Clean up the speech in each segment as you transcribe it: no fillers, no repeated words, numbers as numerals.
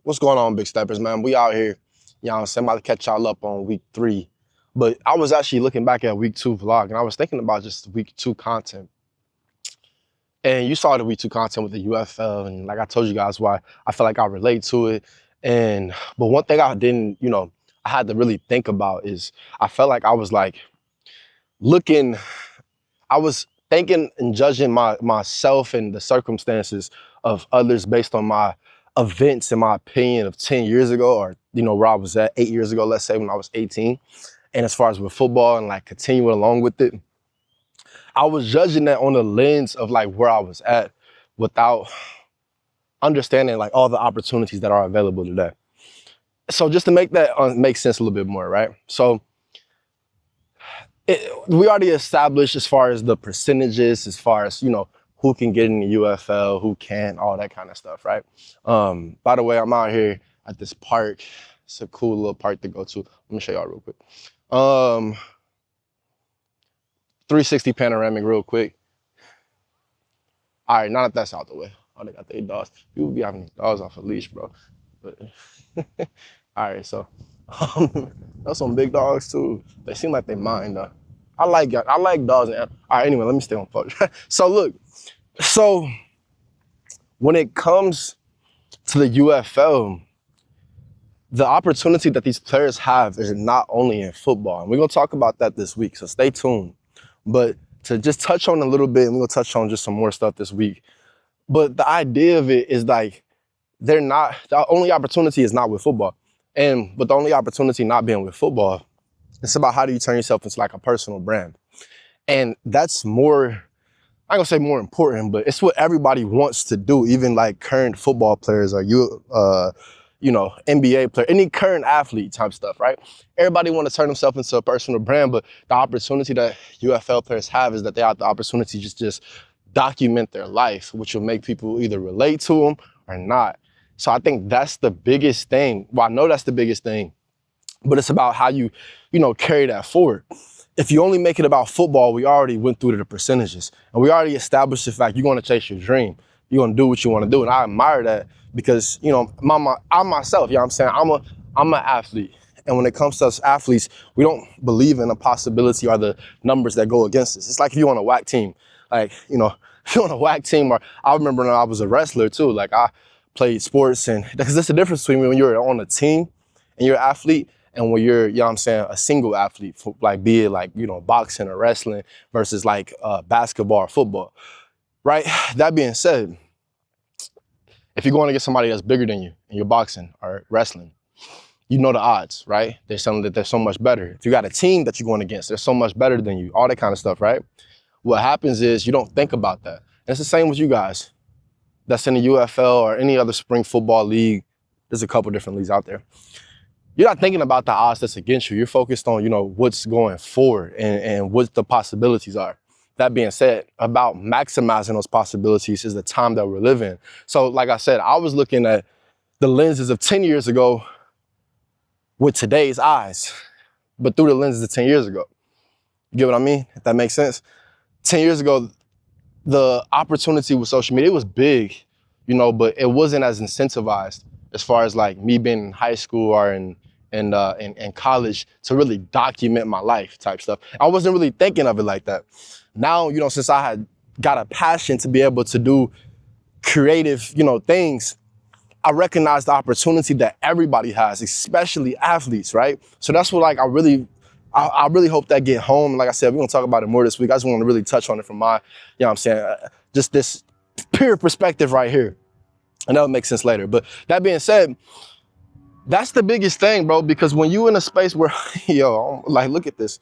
What's going on, Big Steppers, man? We out here, you know what I'm saying? I'm about to catch y'all up on week 3. But I was actually looking back at week 2 vlog, and I was thinking about just week 2 content. And you saw the week 2 content with the UFL, and like I told you guys why I feel like I relate to it. But one thing I didn't, I had to really think about is I felt like I was like I was thinking and judging myself and the circumstances of others based on my events, in my opinion, of 10 years ago, or, where I was at 8 years ago, let's say, when I was 18. And as far as with football and like continuing along with it, I was judging that on the lens of like where I was at without understanding like all the opportunities that are available today. So just to make that make sense a little bit more, right? So we already established as far as the percentages, as far as, who can get in the UFL, who can't, all that kind of stuff, right? By the way, I'm out here at this park. It's a cool little park to go to. Let me show y'all real quick. 360 panoramic real quick. All right, now that that's out the way. Oh, they got their dogs. People be having dogs off a leash, bro. But all right, so that's some big dogs too. They seem like they mind though. I like dogs. All right, anyway, let me stay on focus. So look, so when it comes to the UFL, the opportunity that these players have is not only in football. And we're gonna talk about that this week, so stay tuned. But to just touch on a little bit, and we're gonna touch on just some more stuff this week. But the idea of it is like, the only opportunity is not with football. But the only opportunity not being with football, it's about how do you turn yourself into like a personal brand. And that's more, I'm not gonna say more important, but it's what everybody wants to do, even like current football players or NBA player, any current athlete type stuff, right? Everybody want to turn themselves into a personal brand, but the opportunity that UFL players have is that they have the opportunity to just document their life, which will make people either relate to them or not. So I think that's the biggest thing. Well, I know that's the biggest thing, but it's about how you carry that forward. If you only make it about football, we already went through the percentages, and we already established the fact you're going to chase your dream. You're going to do what you want to do. And I admire that because, I myself, you know what I'm saying? I'm an athlete. And when it comes to us athletes, we don't believe in the possibility or the numbers that go against us. It's like if you're on a whack team, like, if you're on a whack team, or I remember when I was a wrestler too, like I played sports, and because there's a difference between when you're on a team and you're an athlete and when you're, a single athlete, like be it like, boxing or wrestling versus like basketball or football, right? That being said, if you're going against somebody that's bigger than you and you're boxing or wrestling, you know the odds, right? They're saying that they're so much better. If you got a team that you're going against, they're so much better than you, all that kind of stuff, right? What happens is you don't think about that. And it's the same with you guys that's in the UFL or any other spring football league. There's a couple different leagues out there. You're not thinking about the odds that's against you. You're focused on, what's going forward and what the possibilities are. That being said, about maximizing those possibilities is the time that we're living. So like I said, I was looking at the lenses of 10 years ago with today's eyes, but through the lenses of 10 years ago. You get what I mean? If that makes sense. 10 years ago, the opportunity with social media, it was big, but it wasn't as incentivized as far as like me being in high school or in college to really document my life type stuff. I wasn't really thinking of it like that. Now, since I had got a passion to be able to do creative, things, I recognize the opportunity that everybody has, especially athletes, right? So that's what like I really hope that get home. Like I said, we're gonna talk about it more this week. I just want to really touch on it from my, just this pure perspective right here. And that'll make sense later. But that being said, that's the biggest thing, bro, because when you in a space where, like, look at this.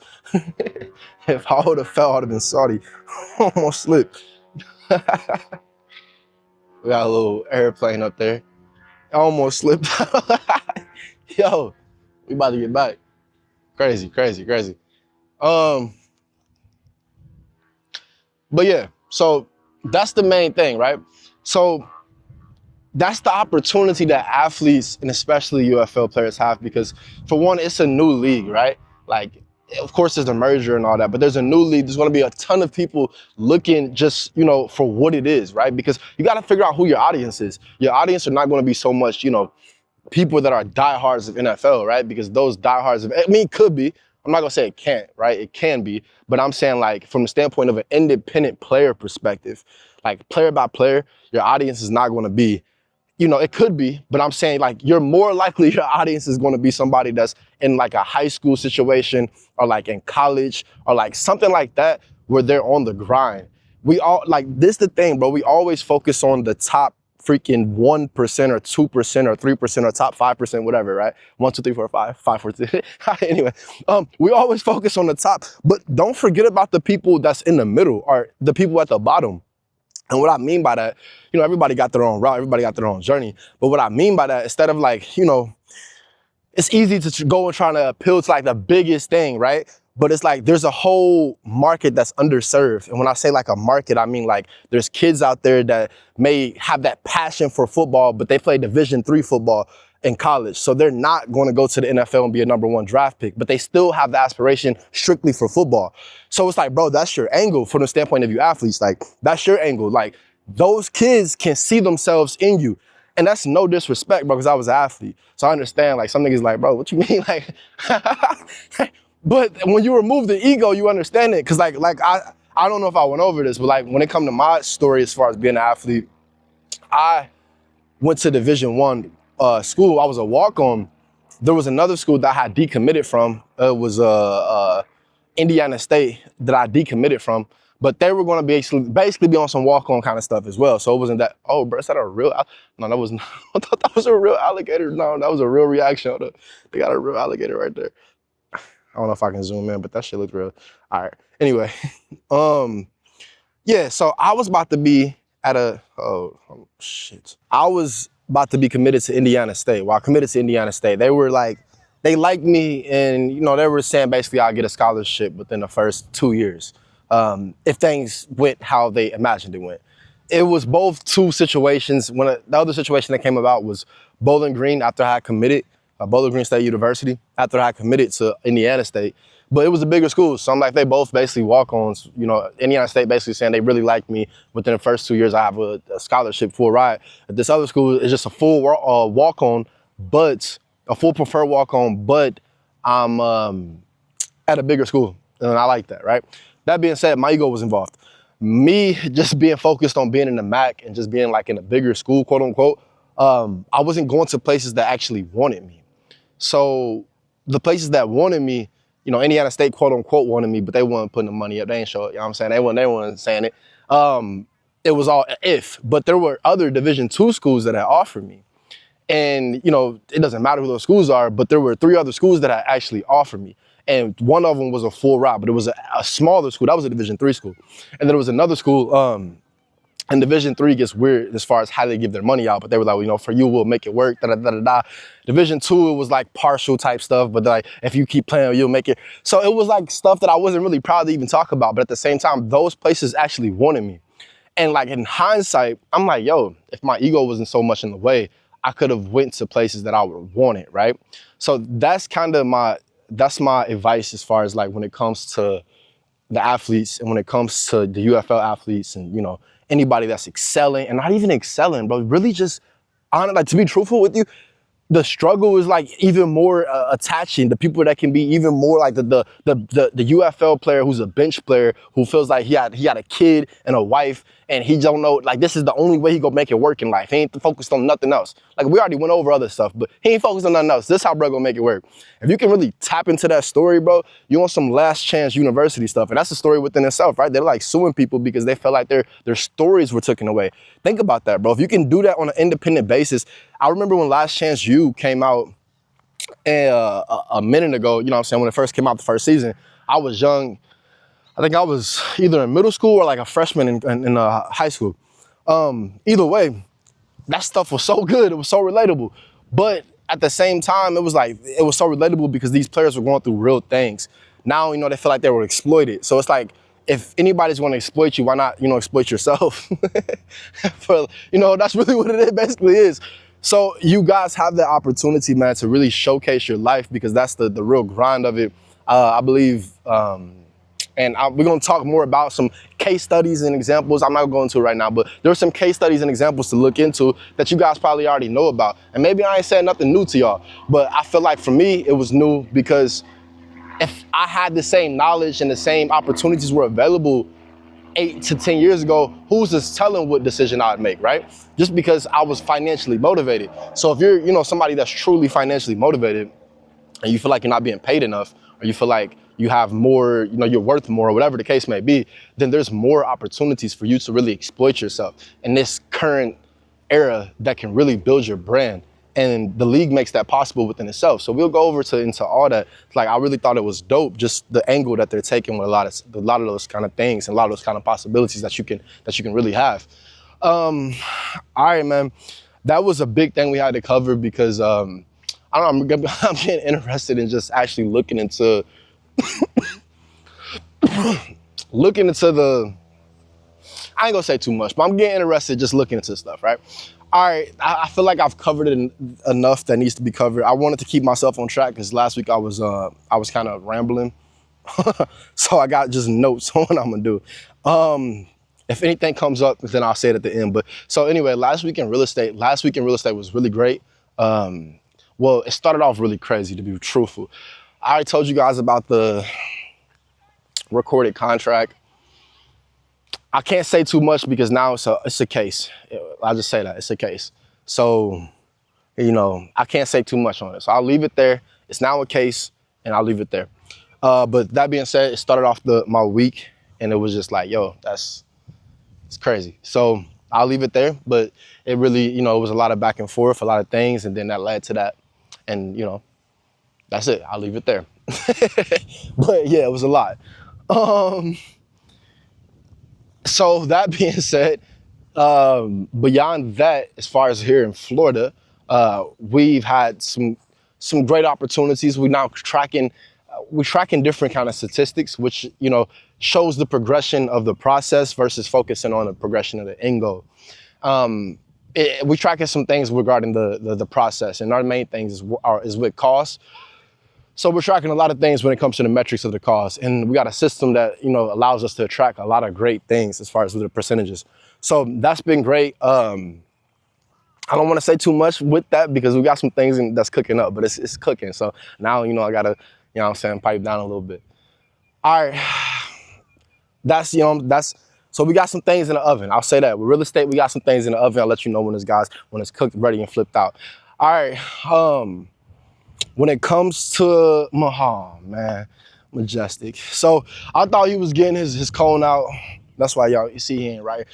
If I would have fell, I would have been salty. Almost slipped. We got a little airplane up there. I almost slipped. Yo, we about to get back. Crazy, crazy, crazy. But yeah, so that's the main thing, right? So that's the opportunity that athletes and especially UFL players have because for one, it's a new league, right? Like, of course there's a merger and all that, but there's a new league. There's gonna be a ton of people looking just, for what it is, right? Because you gotta figure out who your audience is. Your audience are not gonna be so much, people that are diehards of NFL, right? Because those diehards of, I mean, it could be. I'm not gonna say it can't, right? It can be, but I'm saying like from the standpoint of an independent player perspective, like player by player, your audience is not gonna be, it could be, but I'm saying like you're more likely your audience is gonna be somebody that's in like a high school situation or like in college or like something like that where they're on the grind. We all like this the thing, bro. We always focus on the top freaking 1% or 2% or 3% or top 5%, whatever, right? 1, 2, 3, 4, 5, 5, 4, 3. Anyway, we always focus on the top, but don't forget about the people that's in the middle or the people at the bottom. And what I mean by that, everybody got their own route, everybody got their own journey. But what I mean by that, instead of like, it's easy to go and try to appeal to like the biggest thing, right? But it's like there's a whole market that's underserved. And when I say like a market, I mean like there's kids out there that may have that passion for football, but they play Division III football in college. So they're not going to go to the NFL and be a #1 draft pick, but they still have the aspiration strictly for football. So it's like, bro, that's your angle from the standpoint of you athletes. Like that's your angle. Like those kids can see themselves in you. And that's no disrespect, bro, because I was an athlete. So I understand, like, some niggas like, bro, what you mean? Like, but when you remove the ego, you understand it. Because, like I don't know if I went over this, but, like, when it comes to my story as far as being an athlete, I went to Division I school. I was a walk-on. There was another school that I had decommitted from. It was Indiana State that I decommitted from. But they were going to basically be on some walk-on kind of stuff as well. So it wasn't that, oh, bro, is that a real, no, that was not, I thought that was a real alligator. No, that was a real reaction. They got a real alligator right there. I don't know if I can zoom in, but that shit looked real. All right. Anyway, yeah, so I was about to be at I was about to be committed to Indiana State. Well, I committed to Indiana State. They were like, they liked me and, they were saying basically I'll get a scholarship within the first 2 years. If things went how they imagined it went. It was both two situations. The other situation that came about was Bowling Green after I had committed, Bowling Green State University, after I had committed to Indiana State. But it was a bigger school, so I'm like, they both basically walk-ons. Indiana State basically saying they really like me. Within the first 2 years, I have a scholarship, full ride. This other school is just a full walk-on, but a full preferred walk-on, but I'm at a bigger school, and I like that, right? That being said, my ego was involved. Me just being focused on being in the MAC and just being like in a bigger school, quote unquote, I wasn't going to places that actually wanted me. So the places that wanted me, Indiana State, quote unquote, wanted me, but they weren't putting the money up. They ain't show it, what I'm saying? They weren't saying it. It was all if, but there were other Division II schools that had offered me. And, it doesn't matter who those schools are, but there were 3 other schools that had actually offered me. And one of them was a full ride, but it was a smaller school. That was a Division III school. And then there was another school, and Division III gets weird as far as how they give their money out, but they were like, for you, we'll make it work, da-da-da-da-da. Division II, it was like partial type stuff, but like, if you keep playing, you'll make it. So it was like stuff that I wasn't really proud to even talk about, but at the same time, those places actually wanted me. And like in hindsight, I'm like, yo, if my ego wasn't so much in the way, I could have went to places that I would want it, right? So that's kind of my advice as far as like when it comes to the athletes and when it comes to the UFL athletes and, anybody that's excelling and not even excelling, but really just, like to be truthful with you, the struggle is like even more attaching. The people that can be even more like the UFL player who's a bench player who feels like he had a kid and a wife and he don't know, like this is the only way he gonna make it work in life. He ain't focused on nothing else. Like we already went over other stuff, but he ain't focused on nothing else. This is how bro gonna make it work. If you can really tap into that story, bro, you want some last chance university stuff. And that's a story within itself, right? They're like suing people because they felt like their stories were taken away. Think about that, bro. If you can do that on an independent basis. I remember when Last Chance U came out a minute ago, you know what I'm saying, when it first came out the first season, I was young. I think I was either in middle school or like a freshman in high school. Either way, that stuff was so good. It was so relatable. But at the same time, it was so relatable because these players were going through real things. Now, they feel like they were exploited. So it's like, if anybody's going to exploit you, why not, exploit yourself? That's really what it basically is. So you guys have the opportunity, man, to really showcase your life because that's the real grind of it. I believe And we're gonna talk more about some case studies and examples. I'm not going to right now, but there are some case studies and examples to look into that you guys probably already know about. And maybe I ain't saying nothing new to y'all, but I feel like for me, it was new because if I had the same knowledge and the same opportunities were available 8 to 10 years ago, who's just telling what decision I'd make, right? Just because I was financially motivated. So if you're, somebody that's truly financially motivated and you feel like you're not being paid enough, or you feel like you have more, you're worth more, or whatever the case may be, then there's more opportunities for you to really exploit yourself in this current era that can really build your brand. And the league makes that possible within itself. So we'll go over into all that. Like, I really thought it was dope, just the angle that they're taking with a lot of those kind of things and a lot of those kind of possibilities that you can really have. All right, man. That was a big thing we had to cover because I don't know, I'm getting interested in just actually looking into the, I ain't gonna say too much, but I'm getting interested just looking into stuff, right? All right, I feel like I've covered it enough that needs to be covered. I wanted to keep myself on track because last week I was kind of rambling. So I got just notes on what I'm gonna do. If anything comes up, then I'll say it at the end. But so anyway, last week in real estate was really great. Well, it started off really crazy, to be truthful. I already told you guys about the recorded contract. I can't say too much because now it's a case. I'll just say that it's a case. So, I can't say too much on it. So I'll leave it there. It's now a case and I'll leave it there. But that being said, it started off my week and it was just like, yo, it's crazy. So I'll leave it there, but it really, it was a lot of back and forth, a lot of things. And then that led to that. And, that's it. I'll leave it there. But yeah, it was a lot. So that being said, beyond that, as far as here in Florida, we've had some great opportunities. We're tracking different kind of statistics, which, shows the progression of the process versus focusing on the progression of the end goal. We're tracking some things regarding the process, and our main things is with cost. So we're tracking a lot of things when it comes to the metrics of the cost. And we got a system that, allows us to track a lot of great things as far as with the percentages. So that's been great. I don't want to say too much with that because we got some things that's cooking up, but it's cooking. So now, I got to, pipe down a little bit. All right. So we got some things in the oven. I'll say that. With real estate, we got some things in the oven. I'll let you know when it's cooked, ready, and flipped out. All right. When it comes to Majestic. So I thought he was getting his cone out. That's why you see he ain't right.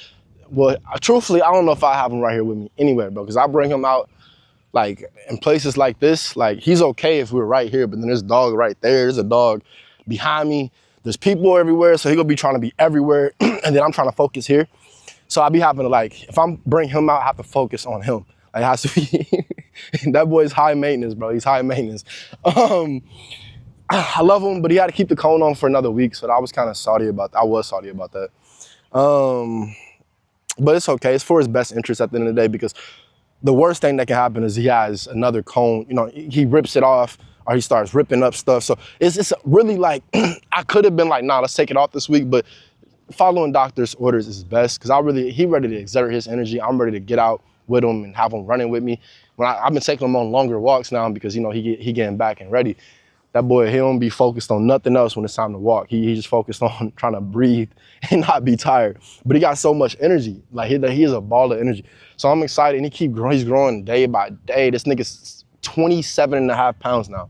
Well, truthfully, I don't know if I have him right here with me anywhere, bro, because I bring him out like in places like this. Like, he's okay if we're right here, but then there's a dog right there. There's a dog behind me. There's people everywhere, so he gonna be trying to be everywhere, and then I'm trying to focus here. So I be having to, like, if I'm bring him out, I have to focus on him. Like, it has to be, that boy's high maintenance, bro. He's high maintenance. I love him, but he had to keep the cone on for another week, so I was kind of salty about that. I was salty about that. But it's okay. It's for his best interest at the end of the day, because the worst thing that can happen is he has another cone, he rips it off or he starts ripping up stuff. So it's really like, I could have been like, nah, let's take it off this week, but following doctor's orders is best because he ready to exert his energy. I'm ready to get out with him and have him running with me. When I've been taking him on longer walks now because, he getting back and ready. That boy, he don't be focused on nothing else when it's time to walk. He just focused on trying to breathe and not be tired. But he got so much energy. Like, he is a ball of energy. So I'm excited, and he keep growing. He's growing day by day. This nigga's 27.5 pounds now.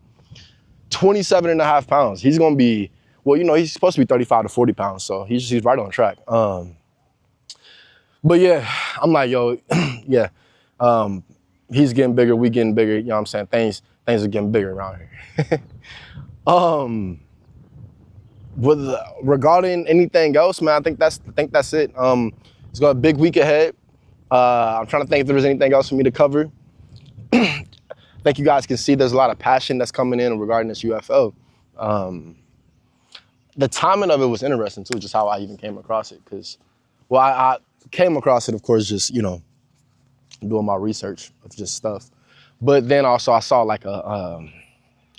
27.5 pounds. He's gonna be, well, he's supposed to be 35 to 40 pounds. So he's right on track. But yeah, I'm like, yo, yeah. He's getting bigger, we getting bigger. You know what I'm saying? Things are getting bigger around here. Regarding anything else, man, I think that's it. It's got a big week ahead. I'm trying to think if there was anything else for me to cover. I think you guys can see there's a lot of passion that's coming in regarding this UFL. The timing of it was interesting too, just how I even came across it. Because, well, I came across it, of course, just, doing my research of just stuff. But then also I saw like I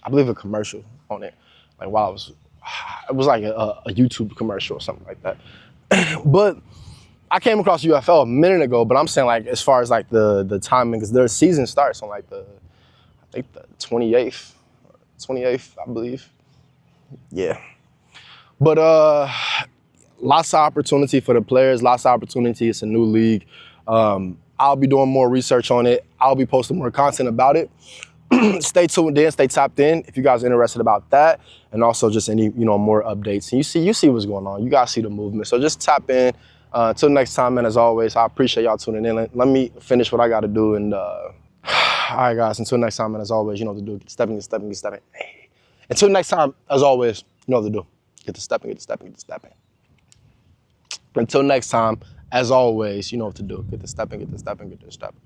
believe a commercial on it, like while I was it was like a YouTube commercial or something like that. But I came across UFL a minute ago, but I'm saying like as far as like the timing, because their season starts on like I think the 28th, I believe. Yeah. But lots of opportunity for the players, lots of opportunity. It's a new league. I'll be doing more research on it. I'll be posting more content about it. Stay tuned in, stay tapped in if you guys are interested about that, and also just any more updates. And you see what's going on. You guys see the movement. So just tap in. Until next time, and as always, I appreciate y'all tuning in. Let me finish what I got to do. And all right, guys. Until next time, and as always, you know what to do. Get stepping, get stepping, get stepping. Hey. Until next time, as always, you know what to do. Get the stepping, get the stepping, get the stepping. Until next time, as always, you know what to do. Get the stepping, get the stepping, get the stepping.